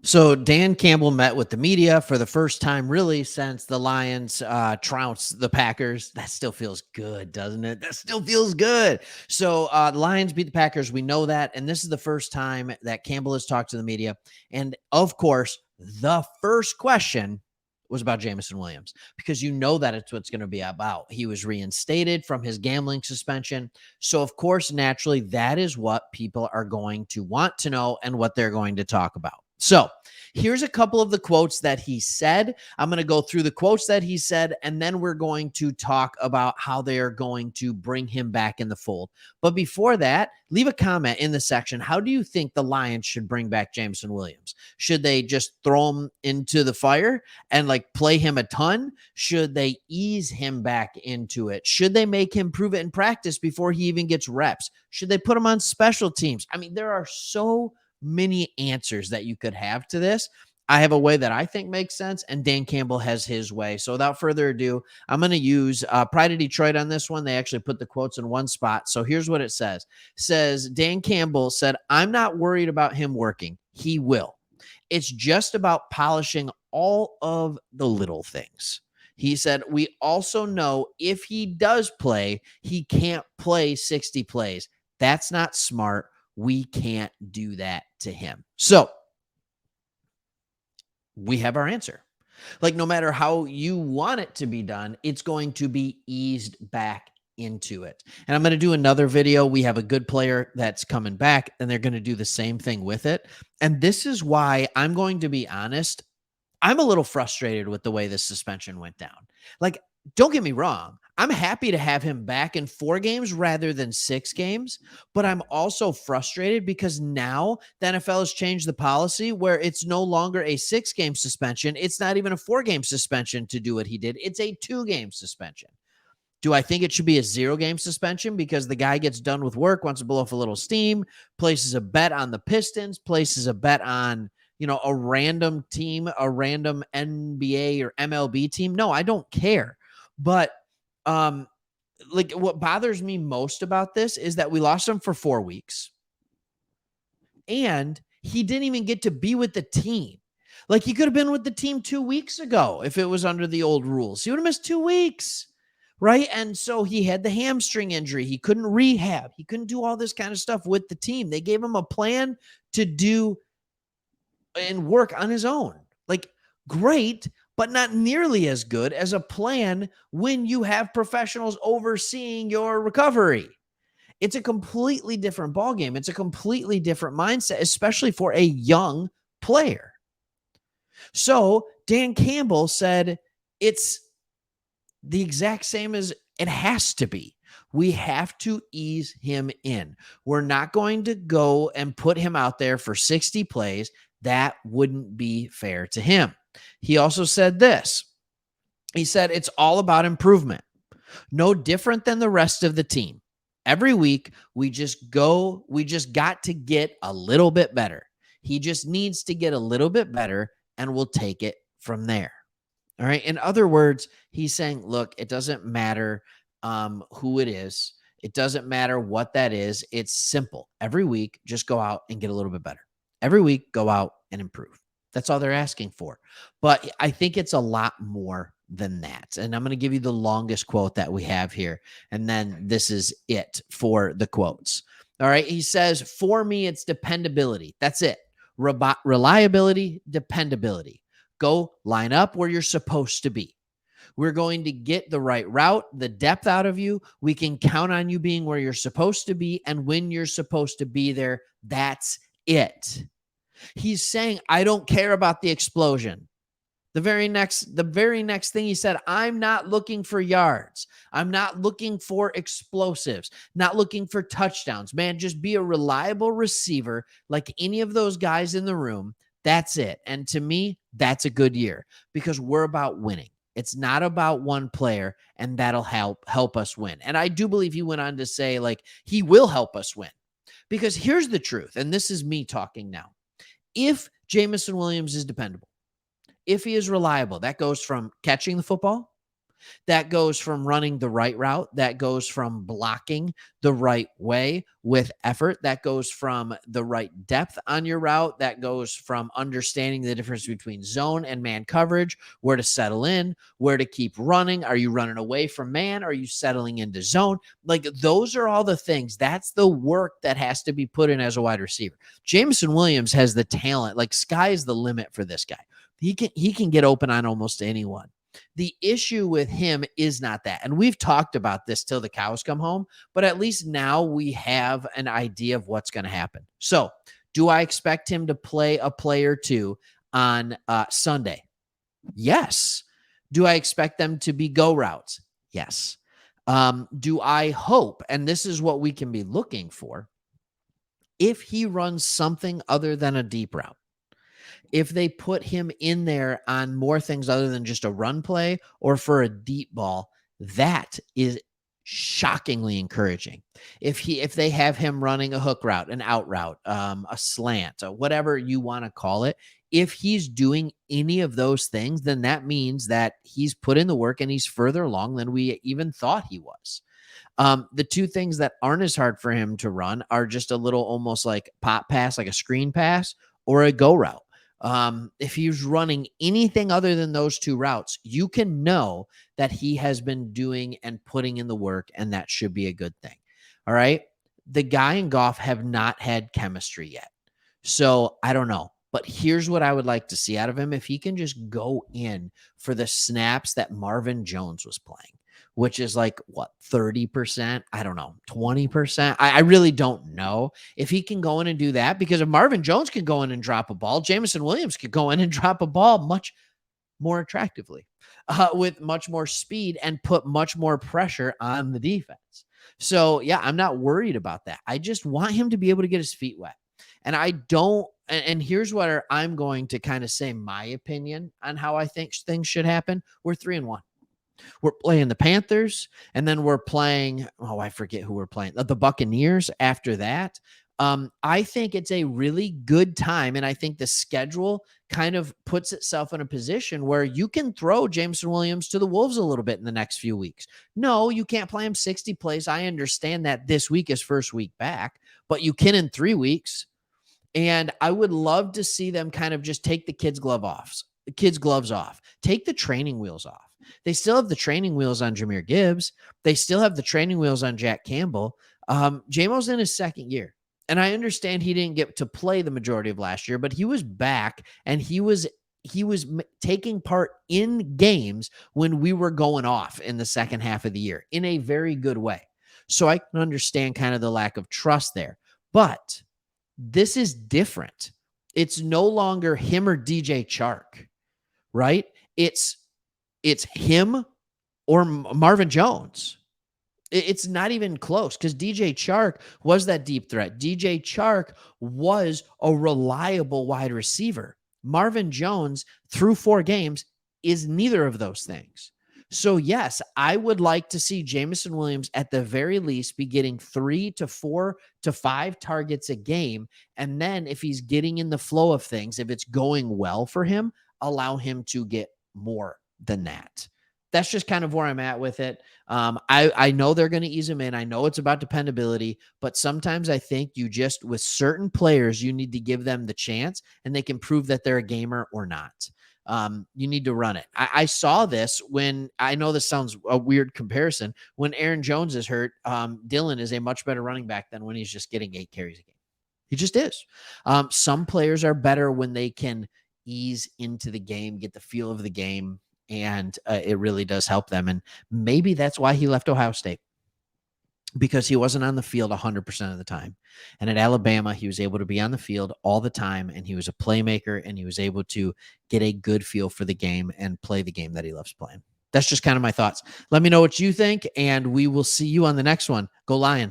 So Dan Campbell met with the media for the first time really since the Lions trounced the Packers. That still feels good, doesn't it? That still feels good. So the Lions beat the Packers. We know that. And this is the first time that Campbell has talked to the media. And of course, the first question was about Jameson Williams, because you know that it's what's going to be about. He was reinstated from his gambling suspension. So, of course, naturally, that is what people are going to want to know and what they're going to talk about. So here's a couple of the quotes that he said. I'm going to go through the quotes that he said, and then we're going to talk about how they are going to bring him back in the fold. But before that, leave a comment in the section. How do you think the Lions should bring back Jameson Williams? Should they just throw him into the fire and like play him a ton? Should they ease him back into it? Should they make him prove it in practice before he even gets reps? Should they put him on special teams? I mean, there are so many answers that you could have to this. I have a way that I think makes sense, and Dan Campbell has his way. So without further ado, I'm going to use Pride of Detroit on this one. They actually put the quotes in one spot. So here's what it says. It says, Dan Campbell said, "I'm not worried about him working. He will. It's just about polishing all of the little things." He said, "We also know if he does play, he can't play 60 plays. That's not smart. We can't do that to him." So we have our answer. Like, no matter how you want it to be done, it's going to be eased back into it. And I'm going to do another video. We have a good player that's coming back, and they're going to do the same thing with it. And this is why I'm going to be honest. I'm a little frustrated with the way this suspension went down. Like, don't get me wrong. I'm happy to have him back in 4 games rather than 6 games, but I'm also frustrated because now the NFL has changed the policy where it's no longer a 6-game suspension. It's not even a 4-game suspension to do what he did. It's a 2-game suspension. Do I think it should be a 0-game suspension because the guy gets done with work, wants to blow off a little steam, places a bet on the Pistons, places a bet on, a random team, a random NBA or MLB team? No, I don't care. But like, what bothers me most about this is that we lost him for 4 weeks and he didn't even get to be with the team. Like, he could have been with the team 2 weeks ago if it was under the old rules. He would have missed 2 weeks, right? And so he had the hamstring injury. He couldn't rehab. He couldn't do all this kind of stuff with the team. They gave him a plan to do and work on his own. Like, great, but not nearly as good as a plan when you have professionals overseeing your recovery. It's a completely different ballgame. It's a completely different mindset, especially for a young player. So Dan Campbell said it's the exact same as it has to be. We have to ease him in. We're not going to go and put him out there for 60 plays. That wouldn't be fair to him. He also said this. He said, it's all about improvement. No different than the rest of the team. Every week, we just got to get a little bit better. He just needs to get a little bit better, and we'll take it from there. All right. In other words, he's saying, look, it doesn't matter who it is. It doesn't matter what that is. It's simple. Every week, just go out and get a little bit better. Every week, go out and improve. That's all they're asking for. But I think it's a lot more than that. And I'm going to give you the longest quote that we have here. And then this is it for the quotes. All right. He says, for me, it's dependability. That's it. Reliability, dependability. Go line up where you're supposed to be. We're going to get the right route, the depth out of you. We can count on you being where you're supposed to be. And when you're supposed to be there, that's it. He's saying, I don't care about the explosion. The very next thing he said, I'm not looking for yards. I'm not looking for explosives, not looking for touchdowns. Man, just be a reliable receiver like any of those guys in the room. That's it. And to me, that's a good year because we're about winning. It's not about one player, and that'll help us win. And I do believe he went on to say, like, he will help us win. Because here's the truth, and this is me talking now. If Jameson Williams is dependable, if he is reliable, that goes from catching the football That goes from running the right route. That goes from blocking the right way with effort. That goes from the right depth on your route. That goes from understanding the difference between zone and man coverage, where to settle in, where to keep running. Are you running away from man? Are you settling into zone? Like, those are all the things. That's the work that has to be put in as a wide receiver. Jameson Williams has the talent. Like, sky is the limit for this guy. He can get open on almost anyone. The issue with him is not that. And we've talked about this till the cows come home, but at least now we have an idea of what's going to happen. So, do I expect him to play a play or two on Sunday? Yes. Do I expect them to be go routes? Yes. Do I hope, and this is what we can be looking for, if he runs something other than a deep route, if they put him in there on more things other than just a run play or for a deep ball, that is shockingly encouraging. If they have him running a hook route, an out route, a slant, or whatever you want to call it, if he's doing any of those things, then that means that he's put in the work and he's further along than we even thought he was. The two things that aren't as hard for him to run are just a little almost like pop pass, like a screen pass, or a go route. If he's running anything other than those two routes, you can know that he has been doing and putting in the work, and that should be a good thing. All right. The guy and Goff have not had chemistry yet. So I don't know. But here's what I would like to see out of him. If he can just go in for the snaps that Marvin Jones was playing, which is like, what, 30%? I don't know, 20%. I really don't know if he can go in and do that, because if Marvin Jones can go in and drop a ball, Jameson Williams could go in and drop a ball much more attractively, with much more speed and put much more pressure on the defense. So, yeah, I'm not worried about that. I just want him to be able to get his feet wet. And I don't, and here's what I'm going to kind of say my opinion on how I think things should happen. We're 3-1. We're playing the Panthers, and then we're playing, oh, I forget who we're playing, the Buccaneers after that. I think it's a really good time, and I think the schedule kind of puts itself in a position where you can throw Jameson Williams to the Wolves a little bit in the next few weeks. No, you can't play him 60 plays. I understand that this week is first week back, but you can in 3 weeks. And I would love to see them kind of just take the kids' gloves off, take the training wheels off. They still have the training wheels on Jahmyr Gibbs. They still have the training wheels on Jack Campbell. Jamo's in his second year. And I understand he didn't get to play the majority of last year, but he was back and he was taking part in games when we were going off in the second half of the year in a very good way. So I can understand kind of the lack of trust there. But this is different. It's no longer him or DJ Chark, right? It's him or Marvin Jones. It's not even close, because DJ Chark was that deep threat. DJ Chark was a reliable wide receiver. Marvin Jones, through 4 games, is neither of those things. So, yes, I would like to see Jameson Williams at the very least be getting 3 to 4 to 5 targets a game. And then if he's getting in the flow of things, if it's going well for him, allow him to get more than that. That's just kind of where I'm at with it. I know they're going to ease him in. I know it's about dependability, but sometimes I think you just, with certain players, you need to give them the chance and they can prove that they're a gamer or not. You need to run it. I saw this when, I know this sounds a weird comparison, when Aaron Jones is hurt. Dylan is a much better running back than when he's just getting 8 carries a game. He just is. Some players are better when they can ease into the game, get the feel of the game, and it really does help them. And maybe that's why he left Ohio State, because he wasn't on the field 100% of the time. And at Alabama, he was able to be on the field all the time, and he was a playmaker, and he was able to get a good feel for the game and play the game that he loves playing. That's just kind of my thoughts. Let me know what you think, and we will see you on the next one. Go Lions.